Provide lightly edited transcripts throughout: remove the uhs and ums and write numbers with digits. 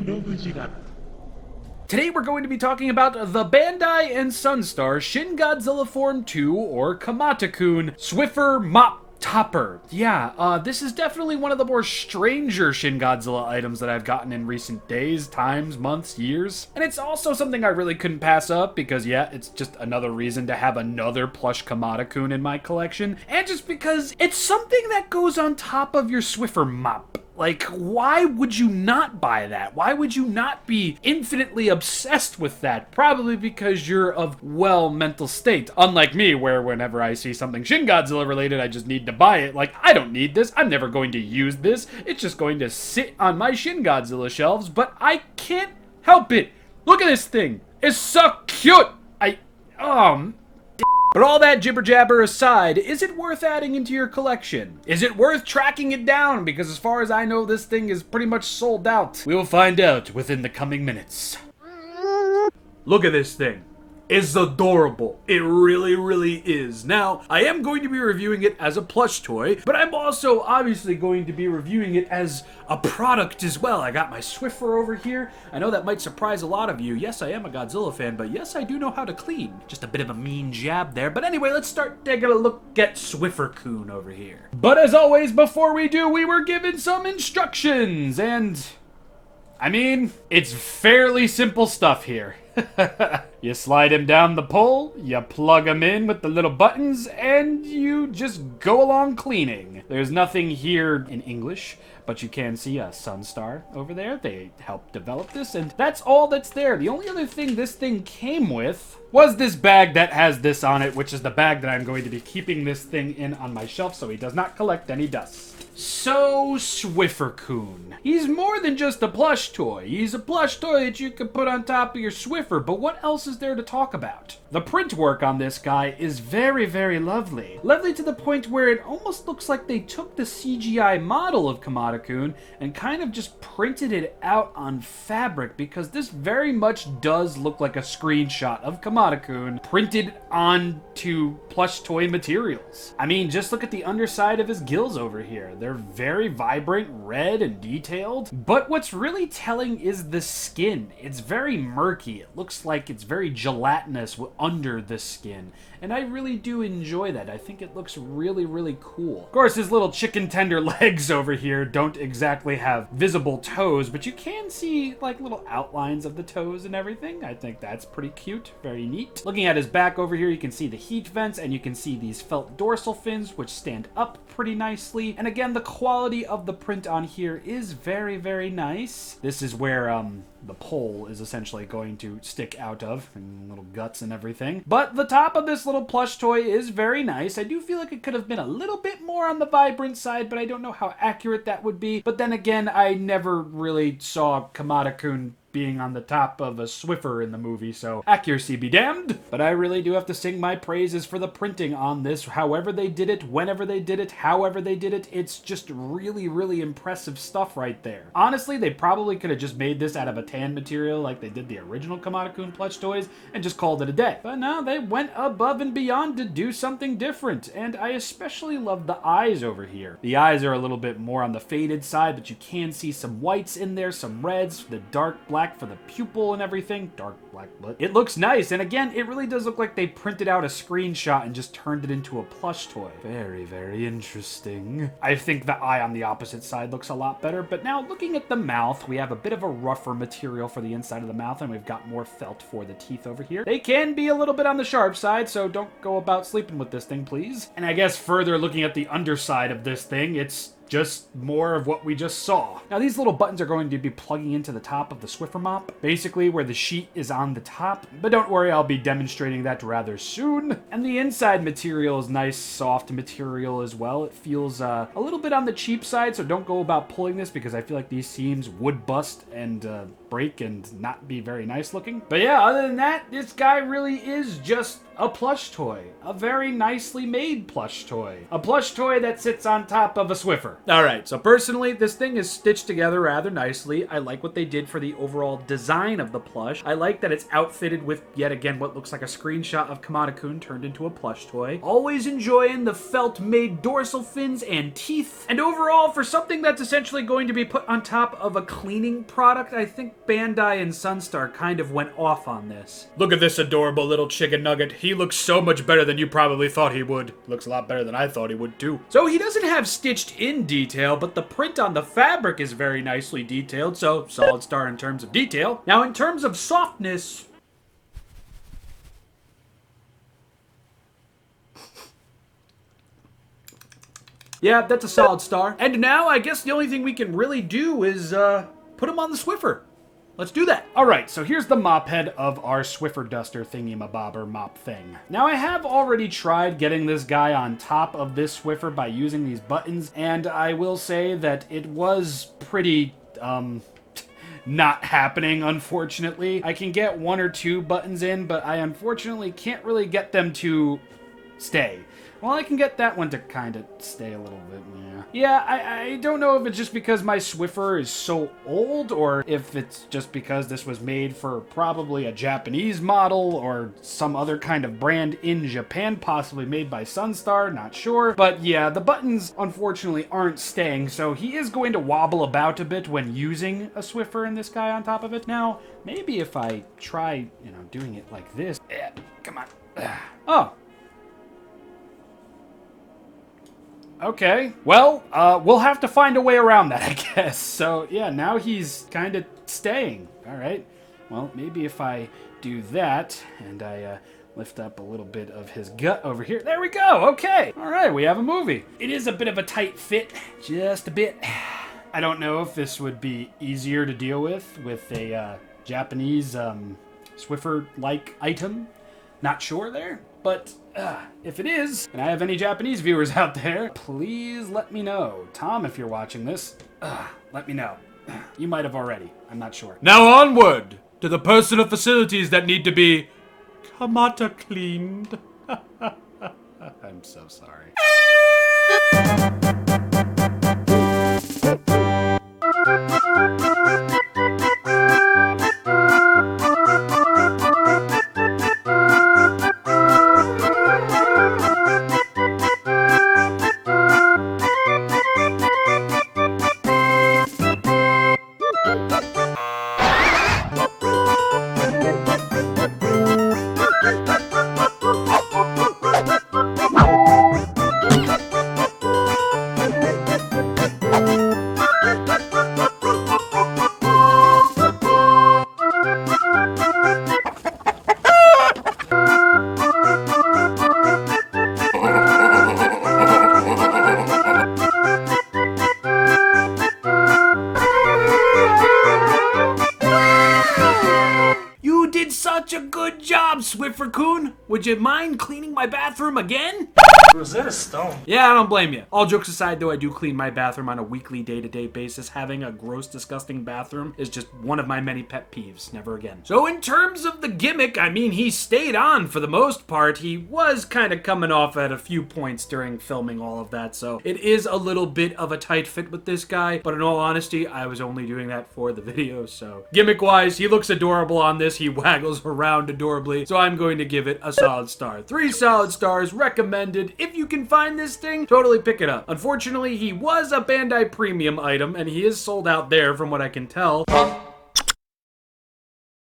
ShinRobjira. Today we're going to be talking about the Bandai and Sunstar Shin Godzilla Form 2, or Kamata-Kun, Swiffer Mop Topper. Yeah, this is definitely one of the more stranger Shin Godzilla items that I've gotten in recent days, times, months, years. And it's also something I really couldn't pass up because, yeah, it's just another reason to have another plush Kamata-Kun in my collection. And just because it's something that goes on top of your Swiffer Mop. Like, why would you not buy that? Why would you not be infinitely obsessed with that? Probably because you're of, well, mental state. Unlike me, where whenever I see something Shin Godzilla related, I just need to buy it. Like, I don't need this. I'm never going to use this. It's just going to sit on my Shin Godzilla shelves, but I can't help it. Look at this thing. It's so cute. But all that jibber jabber aside, is it worth adding into your collection? Is it worth tracking it down? Because as far as I know, this thing is pretty much sold out. We will find out within the coming minutes. Look at this thing. It's adorable. It really, really is. Now, I am going to be reviewing it as a plush toy, but I'm also obviously going to be reviewing it as a product as well. I got my Swiffer over here. I know that might surprise a lot of you. Yes, I am a Godzilla fan, but yes, I do know how to clean. Just a bit of a mean jab there. But anyway, let's start taking a look at Swiffer-Kun over here. But as always, before we do, we were given some instructions, and I mean, it's fairly simple stuff here. You slide him down the pole, you plug him in with the little buttons, and you just go along cleaning. There's nothing here in English, but you can see a Sunstar over there. They helped develop this, and that's all that's there. The only other thing this thing came with was this bag that has this on it, which is the bag that I'm going to be keeping this thing in on my shelf so he does not collect any dust. So, Swiffer-Kun. He's more than just a plush toy. He's a plush toy that you can put on top of your Swiffer, but what else is there to talk about? The print work on this guy is very, very lovely. Lovely to the point where it almost looks like they took the CGI model of Kamata-Kun and kind of just printed it out on fabric, because this very much does look like a screenshot of Kamata-Kun printed onto plush toy materials. I mean, just look at the underside of his gills over here. They're very vibrant, red, and detailed. But what's really telling is the skin. It's very murky. It looks like it's very gelatinous under the skin. And I really do enjoy that. I think it looks really, really cool. Of course, his little chicken tender legs over here don't exactly have visible toes, but you can see like little outlines of the toes and everything. I think that's pretty cute. Very neat. Looking at his back over here, you can see the heat vents, and you can see these felt dorsal fins, which stand up pretty nicely. And again, the quality of the print on here is very, very nice. This is where the pole is essentially going to stick out of, and little guts and everything. But the top of this little plush toy is very nice. I do feel like it could have been a little bit more on the vibrant side, but I don't know how accurate that would be. But then again, I never really saw Kamata-Kun being on the top of a Swiffer in the movie, so accuracy be damned. But I really do have to sing my praises for the printing on this. However they did it, whenever they did it, however they did it, it's just really, really impressive stuff right there. Honestly, they probably could have just made this out of a tan material like they did the original Kamata-Kun plush toys and just called it a day. But no, they went above and beyond to do something different, and I especially love the eyes over here. The eyes are a little bit more on the faded side, but you can see some whites in there, some reds, the dark black for the pupil and everything. Dark black blood. It looks nice, and again, it really does look like they printed out a screenshot and just turned it into a plush toy. Very, very interesting. I think the eye on the opposite side looks a lot better, but now looking at the mouth, we have a bit of a rougher material for the inside of the mouth, and we've got more felt for the teeth over here. They can be a little bit on the sharp side, so don't go about sleeping with this thing, please. And I guess further looking at the underside of this thing, it's just more of what we just saw. Now these little buttons are going to be plugging into the top of the Swiffer mop, basically where the sheet is on the top, but don't worry, I'll be demonstrating that rather soon. And the inside material is nice, soft material as well. It feels a little bit on the cheap side, so don't go about pulling this because I feel like these seams would bust and break and not be very nice looking. But yeah, other than that, this guy really is just a plush toy. A very nicely made plush toy. A plush toy that sits on top of a Swiffer. Alright, so personally, this thing is stitched together rather nicely. I like what they did for the overall design of the plush. I like that it's outfitted with, yet again, what looks like a screenshot of Kamata-Kun turned into a plush toy. Always enjoying the felt-made dorsal fins and teeth. And overall, for something that's essentially going to be put on top of a cleaning product, I think Bandai and Sunstar kind of went off on this. Look at this adorable little chicken nugget. He looks so much better than you probably thought he would. Looks a lot better than I thought he would too. So he doesn't have stitched in detail, but the print on the fabric is very nicely detailed, so solid star in terms of detail. Now in terms of softness, yeah, that's a solid star. And now I guess the only thing we can really do is put him on the Swiffer. Let's do that. All right, so here's the mop head of our Swiffer duster thingy-mabobber mop thing. Now, I have already tried getting this guy on top of this Swiffer by using these buttons, and I will say that it was pretty, not happening, unfortunately. I can get 1 or 2 buttons in, but I unfortunately can't really get them to stay. Well, I can get that one to kind of stay a little bit, yeah. Yeah, I don't know if it's just because my Swiffer is so old, or if it's just because this was made for probably a Japanese model, or some other kind of brand in Japan, possibly made by Sunstar, not sure. But yeah, the buttons, unfortunately, aren't staying, so he is going to wobble about a bit when using a Swiffer and this guy on top of it. Now, maybe if I try, doing it like this. Yeah, come on. Oh. Okay, well, we'll have to find a way around that, I guess. So, yeah, now he's kind of staying. All right, well, maybe if I do that, and I lift up a little bit of his gut over here. There we go, okay. All right, we have a movie. It is a bit of a tight fit, just a bit. I don't know if this would be easier to deal with a Japanese Swiffer-like item. Not sure there, but if it is, and I have any Japanese viewers out there, please let me know. Tom, if you're watching this, let me know. You might have already. I'm not sure. Now onward to the personal facilities that need to be Kamata cleaned. I'm so sorry. SWIFFER-KUN, would you mind cleaning my bathroom again? Rosetta Stone. Yeah, I don't blame you. All jokes aside, though, I do clean my bathroom on a weekly, day-to-day basis. Having a gross, disgusting bathroom is just one of my many pet peeves. Never again. So in terms of the gimmick, I mean, he stayed on for the most part. He was kind of coming off at a few points during filming all of that, so it is a little bit of a tight fit with this guy, but in all honesty, I was only doing that for the video, so. Gimmick-wise, he looks adorable on this. He waggles around adorably, so I'm going to give it a solid star. 3 solid stars, recommended. If you can find this thing, totally pick it up. Unfortunately, he was a Bandai premium item, and he is sold out there from what I can tell.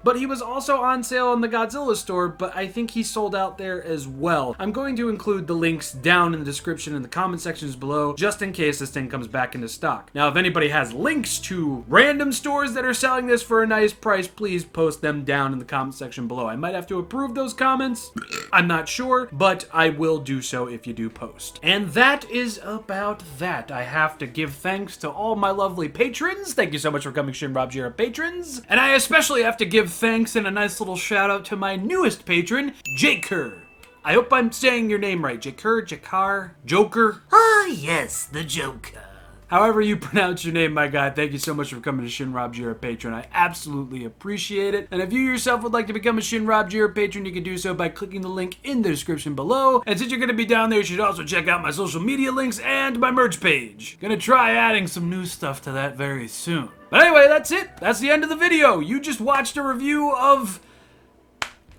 But he was also on sale in the Godzilla store, but I think he sold out there as well. I'm going to include the links down in the description in the comment sections below, just in case this thing comes back into stock. Now, if anybody has links to random stores that are selling this for a nice price, please post them down in the comment section below. I might have to approve those comments. I'm not sure, but I will do so if you do post. And that is about that. I have to give thanks to all my lovely patrons. Thank you so much for coming, ShinRobjira patrons. And I especially have to give thanks and a nice little shout out to my newest patron, Jayker. I hope I'm saying your name right. Jayker, Jakar, Joker? Ah, yes, the Joker. However you pronounce your name, my guy, thank you so much for becoming a ShinRobjira patron. I absolutely appreciate it. And if you yourself would like to become a ShinRobjira patron, you can do so by clicking the link in the description below. And since you're going to be down there, you should also check out my social media links and my merch page. Gonna try adding some new stuff to that very soon. But anyway, that's it. That's the end of the video. You just watched a review of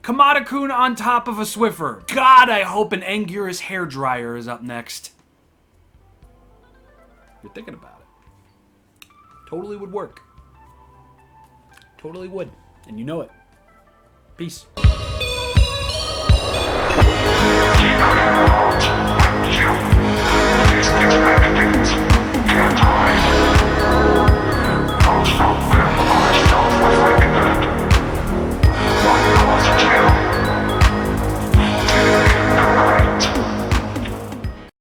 Kamata-Kun on top of a Swiffer. God, I hope an Anguirus hairdryer is up next. You're thinking about it. Totally would work. Totally would. And you know it. Peace.